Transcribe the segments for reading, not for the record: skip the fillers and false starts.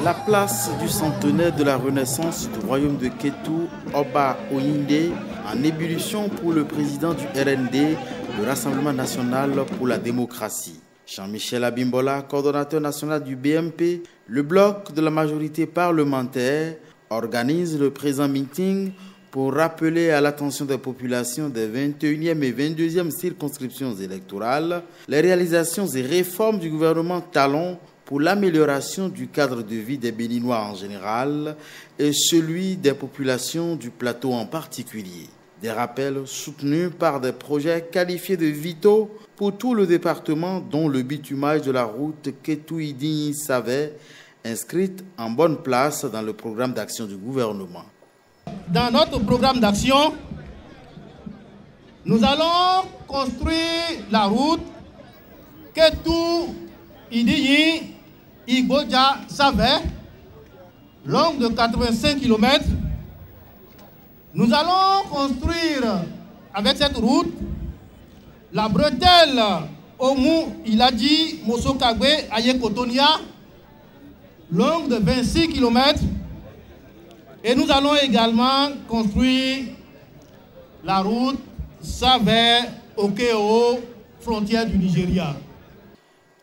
La place du centenaire de la renaissance du royaume de Kétou, Oba Oyinde, en ébullition pour le président du RND, le Rassemblement national pour la démocratie. Jean-Michel Abimbola, coordonnateur national du BMP, le bloc de la majorité parlementaire, organise le présent meeting pour rappeler à l'attention des populations des 21e et 22e circonscriptions électorales les réalisations et réformes du gouvernement Talon pour l'amélioration du cadre de vie des Béninois en général et celui des populations du plateau en particulier. Des rappels soutenus par des projets qualifiés de vitaux pour tout le département, dont le bitumage de la route Kétou-Idigny-Savet, inscrite en bonne place dans le programme d'action du gouvernement. Dans notre programme d'action, nous allons construire la route Kétou-Idigny-Igbodja-Savet, longue de 85 km. Nous allons construire avec cette route la bretelle Omu-Iladi-Mosokagbe-Ayekotonia, longue de 26 km. Et nous allons également construire la route Savet-Okeo, frontière du Nigeria.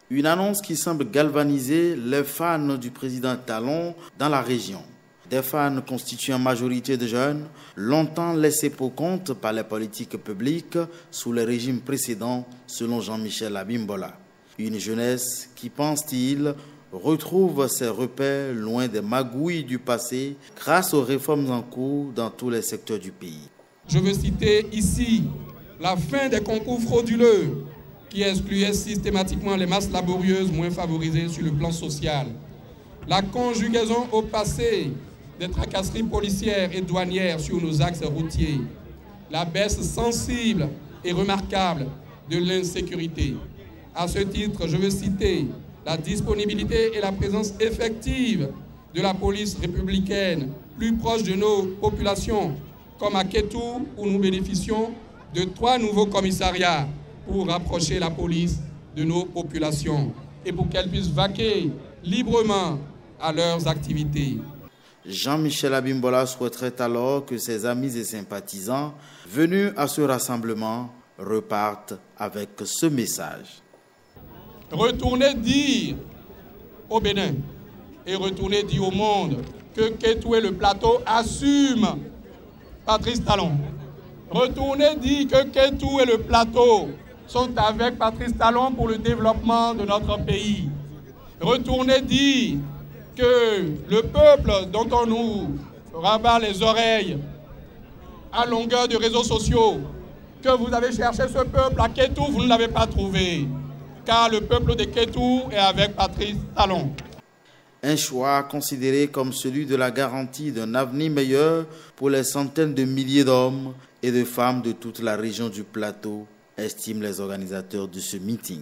Une annonce qui semble galvaniser les fans du président Talon dans la région. Des fans constitués en majorité de jeunes, longtemps laissés pour compte par les politiques publiques sous les régimes précédents, selon Jean-Michel Abimbola. Une jeunesse qui, pense-t-il, retrouve ses repères loin des magouilles du passé grâce aux réformes en cours dans tous les secteurs du pays. Je veux citer ici la fin des concours frauduleux qui excluaient systématiquement les masses laborieuses moins favorisées sur le plan social. La conjugaison au passé des tracasseries policières et douanières sur nos axes routiers. La baisse sensible et remarquable de l'insécurité. À ce titre, je veux citer la disponibilité et la présence effective de la police républicaine plus proche de nos populations, comme à Kétou, où nous bénéficions de 3 nouveaux commissariats pour rapprocher la police de nos populations et pour qu'elles puissent vaquer librement à leurs activités. Jean-Michel Abimbola souhaiterait alors que ses amis et sympathisants venus à ce rassemblement repartent avec ce message. Retournez dire au Bénin et retournez dire au monde que Kétou et le plateau assument Patrice Talon. Retournez dire que Kétou et le plateau sont avec Patrice Talon pour le développement de notre pays. Retournez dire que le peuple dont on nous rabat les oreilles à longueur de réseaux sociaux, que vous avez cherché ce peuple à Kétou, vous ne l'avez pas trouvé. Car le peuple de Kétou est avec Patrice Talon. Un choix considéré comme celui de la garantie d'un avenir meilleur pour les centaines de milliers d'hommes et de femmes de toute la région du plateau, estiment les organisateurs de ce meeting.